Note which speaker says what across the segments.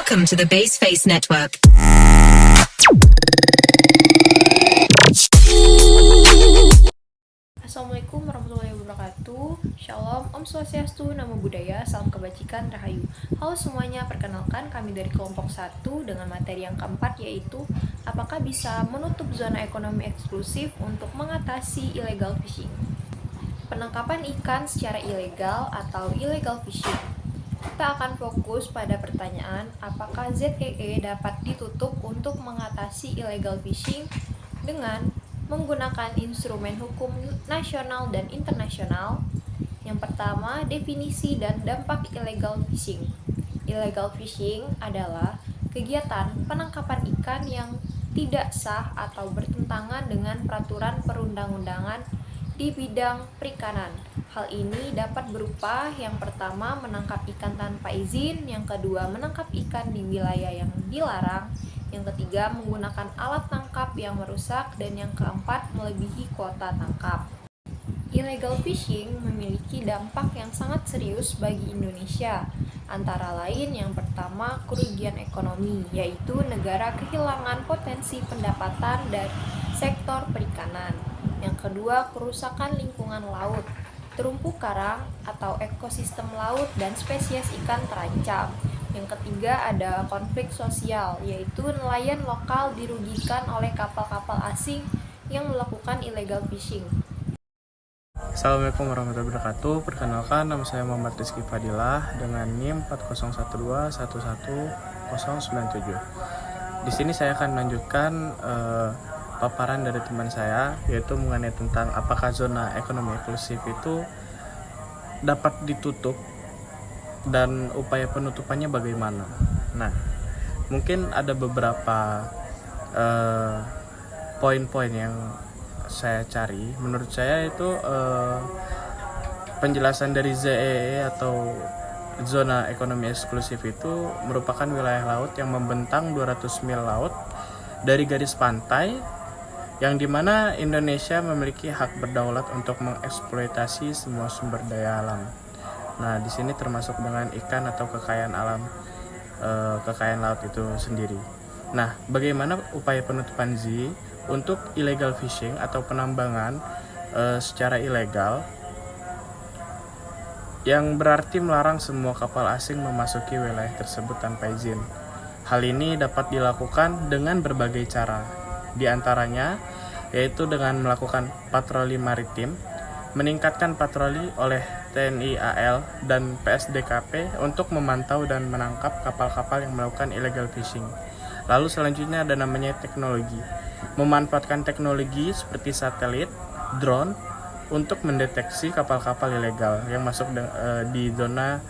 Speaker 1: Welcome to the Baseface Network.
Speaker 2: Assalamualaikum warahmatullahi wabarakatuh. Shalom, Om Swastiastu, Namo Buddhaya, Salam Kebajikan, Rahayu. Halo semuanya, perkenalkan kami dari kelompok 1 dengan materi yang keempat, yaitu apakah bisa menutup zona ekonomi eksklusif untuk mengatasi illegal fishing. Penangkapan ikan secara ilegal atau illegal fishing. Kita akan fokus pada pertanyaan apakah ZEE dapat ditutup untuk mengatasi illegal fishing dengan menggunakan instrumen hukum nasional dan internasional. Yang pertama, definisi dan dampak illegal fishing. Illegal fishing adalah kegiatan penangkapan ikan yang tidak sah atau bertentangan dengan peraturan perundang-undangan di bidang perikanan. Hal ini dapat berupa yang pertama menangkap ikan tanpa izin, yang kedua menangkap ikan di wilayah yang dilarang, yang ketiga menggunakan alat tangkap yang merusak, dan yang keempat melebihi kuota tangkap. Illegal fishing memiliki dampak yang sangat serius bagi Indonesia. Antara lain yang pertama kerugian ekonomi, yaitu negara kehilangan potensi pendapatan dari sektor perikanan. Yang kedua kerusakan lingkungan laut, terumpu karang atau ekosistem laut dan spesies ikan terancam. Yang ketiga ada konflik sosial, yaitu nelayan lokal dirugikan oleh kapal-kapal asing yang melakukan illegal fishing.
Speaker 3: Assalamualaikum warahmatullahi wabarakatuh. Perkenalkan, nama saya Muhammad Rizky Fadilah dengan NIM 401211097. Di sini saya akan melanjutkan paparan dari teman saya, yaitu mengenai tentang apakah zona ekonomi eksklusif itu dapat ditutup dan upaya penutupannya bagaimana. Nah, mungkin ada beberapa poin-poin yang saya cari. Menurut saya itu penjelasan dari ZEE atau zona ekonomi eksklusif itu merupakan wilayah laut yang membentang 200 mil laut dari garis pantai, yang dimana Indonesia memiliki hak berdaulat untuk mengeksploitasi semua sumber daya alam. Nah, di sini termasuk dengan ikan atau kekayaan alam, kekayaan laut itu sendiri. Nah, bagaimana upaya penutupan ZEE untuk illegal fishing atau penambangan secara ilegal, yang berarti melarang semua kapal asing memasuki wilayah tersebut tanpa izin. Hal ini dapat dilakukan dengan berbagai cara, di antaranya yaitu dengan melakukan patroli maritim, meningkatkan patroli oleh TNI AL dan PSDKP untuk memantau dan menangkap kapal-kapal yang melakukan illegal fishing. Lalu selanjutnya ada namanya teknologi, memanfaatkan teknologi seperti satelit, drone untuk mendeteksi kapal-kapal ilegal yang masuk di zona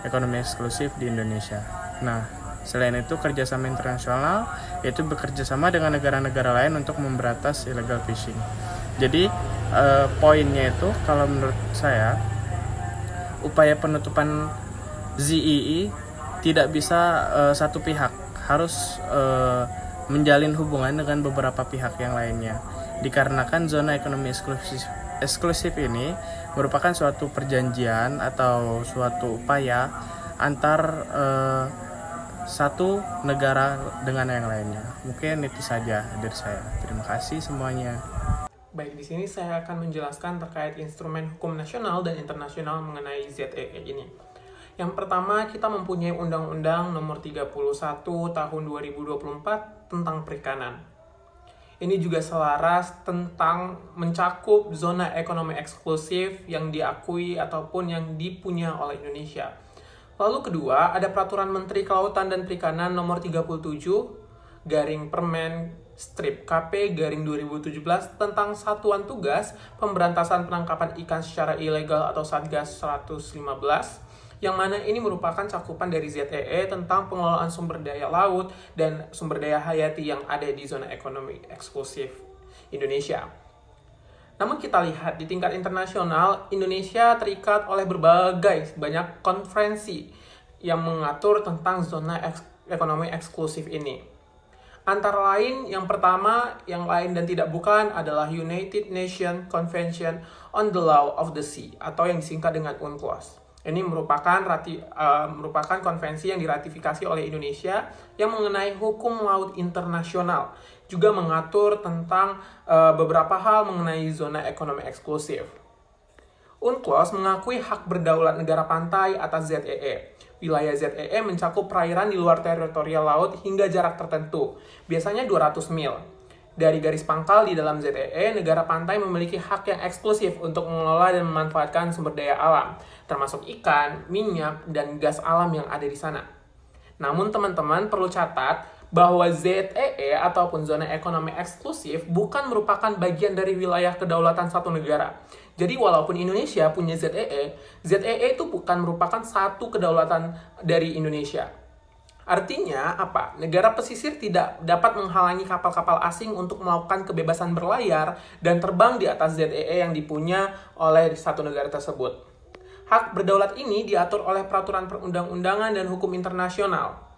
Speaker 3: ekonomi eksklusif di Indonesia. Nah, selain itu kerjasama internasional, yaitu bekerjasama dengan negara-negara lain untuk memberantas illegal fishing. Jadi poinnya itu kalau menurut saya upaya penutupan ZEE tidak bisa satu pihak, harus menjalin hubungan dengan beberapa pihak yang lainnya. Dikarenakan zona ekonomi eksklusif ini merupakan suatu perjanjian atau suatu upaya antar satu negara dengan yang lainnya. Mungkin itu saja dari saya. Terima kasih semuanya.
Speaker 4: Baik, di sini saya akan menjelaskan terkait instrumen hukum nasional dan internasional mengenai ZEE ini. Yang pertama, kita mempunyai Undang-Undang Nomor 31 Tahun 2024 tentang Perikanan. Ini juga selaras tentang mencakup zona ekonomi eksklusif yang diakui ataupun yang dipunya oleh Indonesia. Lalu kedua, ada Peraturan Menteri Kelautan dan Perikanan Nomor 37 garing Permen strip KP garing 2017 tentang Satuan Tugas Pemberantasan Penangkapan Ikan secara Ilegal atau Satgas 115, yang mana ini merupakan cakupan dari ZEE tentang pengelolaan sumber daya laut dan sumber daya hayati yang ada di zona ekonomi eksklusif Indonesia. Namun kita lihat di tingkat internasional, Indonesia terikat oleh berbagai banyak konferensi yang mengatur tentang zona ekonomi eksklusif ini. Antara lain, yang pertama, yang lain dan tidak bukan adalah United Nations Convention on the Law of the Sea atau yang disingkat dengan UNCLOS. Ini merupakan konvensi yang diratifikasi oleh Indonesia yang mengenai hukum laut internasional, juga mengatur tentang beberapa hal mengenai zona ekonomi eksklusif. UNCLOS mengakui hak berdaulat negara pantai atas ZEE. Wilayah ZEE mencakup perairan di luar teritorial laut hingga jarak tertentu, biasanya 200 mil. Dari garis pangkal di dalam ZEE, negara pantai memiliki hak yang eksklusif untuk mengelola dan memanfaatkan sumber daya alam, termasuk ikan, minyak, dan gas alam yang ada di sana. Namun teman-teman perlu catat bahwa ZEE ataupun zona ekonomi eksklusif bukan merupakan bagian dari wilayah kedaulatan satu negara. Jadi walaupun Indonesia punya ZEE, ZEE itu bukan merupakan satu kedaulatan dari Indonesia. Artinya apa? Negara pesisir tidak dapat menghalangi kapal-kapal asing untuk melakukan kebebasan berlayar dan terbang di atas ZEE yang dipunya oleh satu negara tersebut. Hak berdaulat ini diatur oleh peraturan perundang-undangan dan hukum internasional.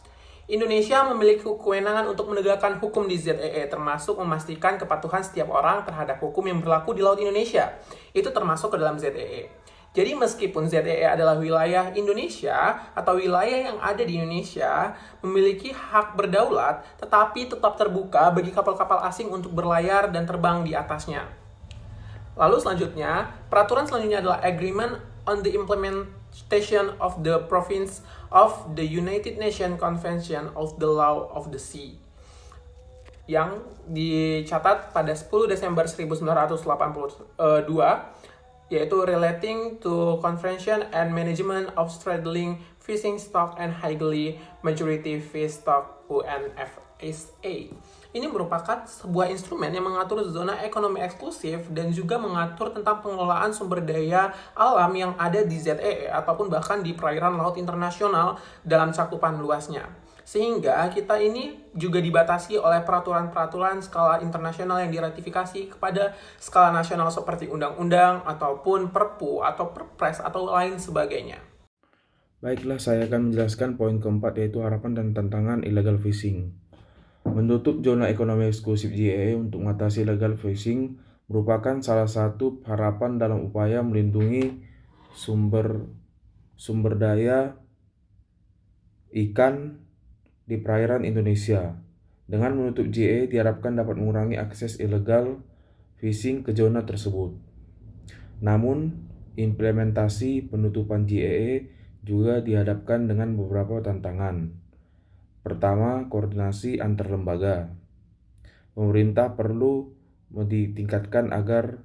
Speaker 4: Indonesia memiliki kewenangan untuk menegakkan hukum di ZEE, termasuk memastikan kepatuhan setiap orang terhadap hukum yang berlaku di Laut Indonesia. Itu termasuk ke dalam ZEE. Jadi meskipun ZEE adalah wilayah Indonesia atau wilayah yang ada di Indonesia memiliki hak berdaulat, tetapi tetap terbuka bagi kapal-kapal asing untuk berlayar dan terbang di atasnya. Lalu selanjutnya, peraturan selanjutnya adalah Agreement on the Implementation of the Province of the United Nations Convention of the Law of the Sea, yang dicatat pada 10 Desember 1982, yaitu Relating to Convention and Management of Straddling Fishing Stock and Highly Majority Fish Stock UNFSA. Ini merupakan sebuah instrumen yang mengatur zona ekonomi eksklusif dan juga mengatur tentang pengelolaan sumber daya alam yang ada di ZEE ataupun bahkan di perairan laut internasional dalam cakupan luasnya. Sehingga kita ini juga dibatasi oleh peraturan-peraturan skala internasional yang diratifikasi kepada skala nasional seperti undang-undang ataupun perpu atau perpres atau lain sebagainya.
Speaker 5: Baiklah, saya akan menjelaskan poin keempat, yaitu harapan dan tantangan illegal fishing. Menutup zona ekonomi eksklusif ZEE untuk mengatasi illegal fishing merupakan salah satu harapan dalam upaya melindungi sumber daya ikan di perairan Indonesia. Dengan menutup ZEE diharapkan dapat mengurangi akses illegal fishing ke zona tersebut. Namun, implementasi penutupan ZEE juga dihadapkan dengan beberapa tantangan. Pertama, koordinasi antar lembaga. Pemerintah perlu ditingkatkan agar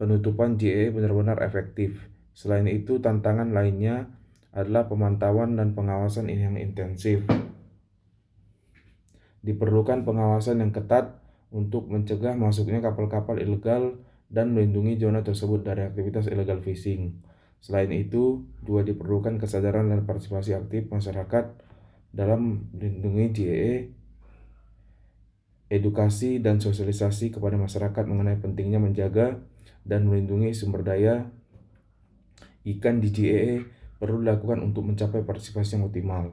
Speaker 5: penutupan ZEE benar-benar efektif. Selain itu, tantangan lainnya adalah pemantauan dan pengawasan yang intensif. Diperlukan pengawasan yang ketat untuk mencegah masuknya kapal-kapal ilegal dan melindungi zona tersebut dari aktivitas illegal fishing. Selain itu, juga diperlukan kesadaran dan partisipasi aktif masyarakat dalam melindungi ZEE, edukasi dan sosialisasi kepada masyarakat mengenai pentingnya menjaga dan melindungi sumber daya ikan di ZEE perlu dilakukan untuk mencapai partisipasi yang optimal.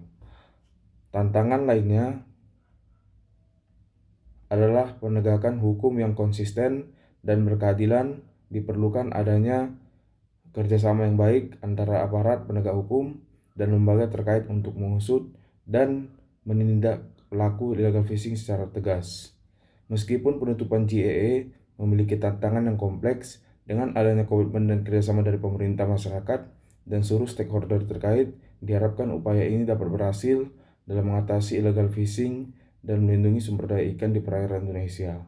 Speaker 5: Tantangan lainnya adalah penegakan hukum yang konsisten dan berkeadilan. Diperlukan adanya kerjasama yang baik antara aparat penegak hukum dan lembaga terkait untuk mengusut dan menindak pelaku illegal fishing secara tegas. Meskipun penutupan ZEE memiliki tantangan yang kompleks, dengan adanya komitmen dan kerjasama dari pemerintah, masyarakat, dan seluruh stakeholder terkait, diharapkan upaya ini dapat berhasil dalam mengatasi illegal fishing dan melindungi sumber daya ikan di perairan Indonesia.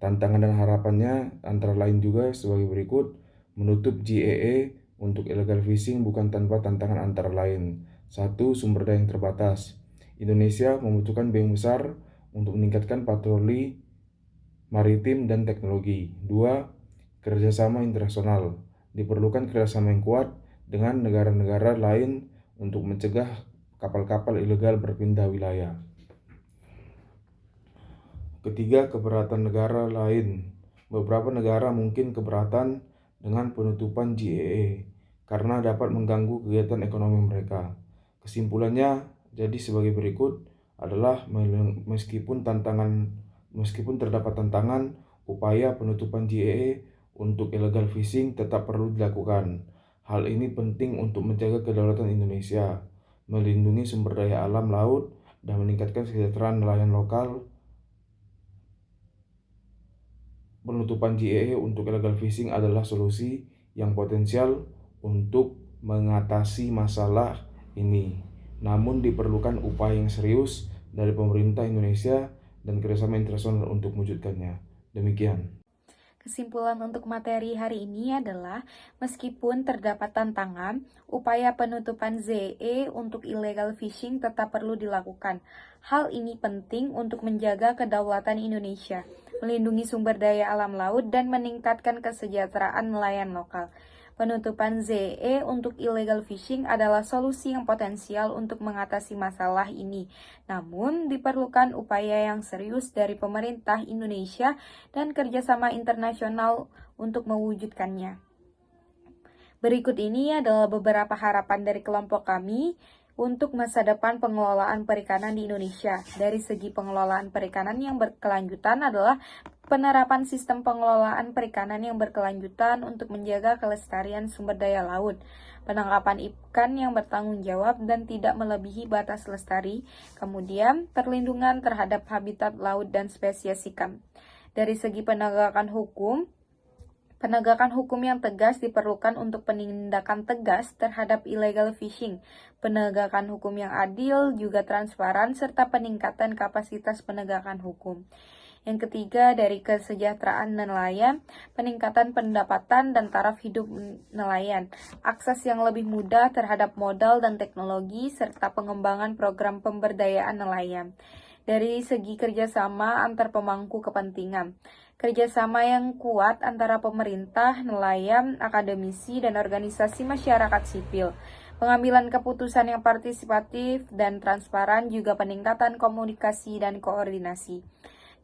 Speaker 5: Tantangan dan harapannya antara lain juga sebagai berikut. Menutup ZEE untuk illegal fishing bukan tanpa tantangan antara lain. 1. Sumber daya yang terbatas. Indonesia membutuhkan biaya besar untuk meningkatkan patroli maritim dan teknologi. 2. Kerjasama internasional. Diperlukan kerjasama yang kuat dengan negara-negara lain untuk mencegah kapal-kapal ilegal berpindah wilayah. Ketiga, keberatan negara lain. Beberapa negara mungkin keberatan dengan penutupan ZEE karena dapat mengganggu kegiatan ekonomi mereka. Kesimpulannya jadi sebagai berikut adalah meskipun terdapat tantangan, upaya penutupan ZEE untuk illegal fishing tetap perlu dilakukan. Hal ini penting untuk menjaga kedaulatan Indonesia, melindungi sumber daya alam laut, dan meningkatkan kesejahteraan nelayan lokal. Penutupan JEE untuk illegal fishing adalah solusi yang potensial untuk mengatasi masalah ini. Namun diperlukan upaya yang serius dari pemerintah Indonesia dan kerjasama internasional untuk mewujudkannya. Demikian.
Speaker 6: Kesimpulan untuk materi hari ini adalah, meskipun terdapat tantangan, upaya penutupan ZEE untuk illegal fishing tetap perlu dilakukan. Hal ini penting untuk menjaga kedaulatan Indonesia, melindungi sumber daya alam laut, dan meningkatkan kesejahteraan nelayan lokal. Penutupan ZEE untuk illegal fishing adalah solusi yang potensial untuk mengatasi masalah ini. Namun, diperlukan upaya yang serius dari pemerintah Indonesia dan kerjasama internasional untuk mewujudkannya. Berikut ini adalah beberapa harapan dari kelompok kami untuk masa depan pengelolaan perikanan di Indonesia. Dari segi pengelolaan perikanan yang berkelanjutan adalah penerapan sistem pengelolaan perikanan yang berkelanjutan untuk menjaga kelestarian sumber daya laut, penangkapan ikan yang bertanggung jawab dan tidak melebihi batas lestari, kemudian perlindungan terhadap habitat laut dan spesies ikan. Dari segi penegakan hukum yang tegas diperlukan untuk penindakan tegas terhadap illegal fishing, penegakan hukum yang adil, juga transparan, serta peningkatan kapasitas penegakan hukum. Yang ketiga, dari kesejahteraan nelayan, peningkatan pendapatan dan taraf hidup nelayan, akses yang lebih mudah terhadap modal dan teknologi, serta pengembangan program pemberdayaan nelayan. Dari segi kerjasama antar pemangku kepentingan, kerjasama yang kuat antara pemerintah, nelayan, akademisi, dan organisasi masyarakat sipil, pengambilan keputusan yang partisipatif dan transparan, juga peningkatan komunikasi dan koordinasi.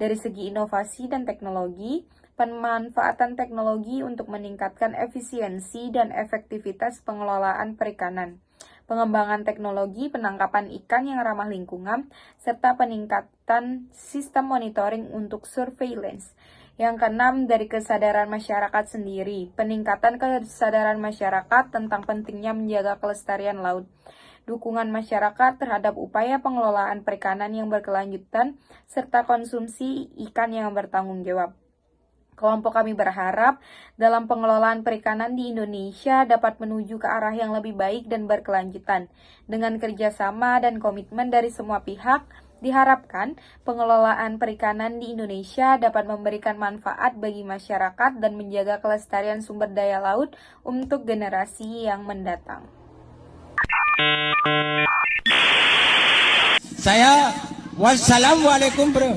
Speaker 6: Dari segi inovasi dan teknologi, pemanfaatan teknologi untuk meningkatkan efisiensi dan efektivitas pengelolaan perikanan, pengembangan teknologi penangkapan ikan yang ramah lingkungan, serta peningkatan sistem monitoring untuk surveillance. Yang keenam, dari kesadaran masyarakat sendiri, peningkatan kesadaran masyarakat tentang pentingnya menjaga kelestarian laut, dukungan masyarakat terhadap upaya pengelolaan perikanan yang berkelanjutan, serta konsumsi ikan yang bertanggung jawab. Kelompok kami berharap dalam pengelolaan perikanan di Indonesia dapat menuju ke arah yang lebih baik dan berkelanjutan. Dengan kerjasama dan komitmen dari semua pihak, diharapkan pengelolaan perikanan di Indonesia dapat memberikan manfaat bagi masyarakat dan menjaga kelestarian sumber daya laut untuk generasi yang mendatang.
Speaker 7: Wassalamualaikum bro.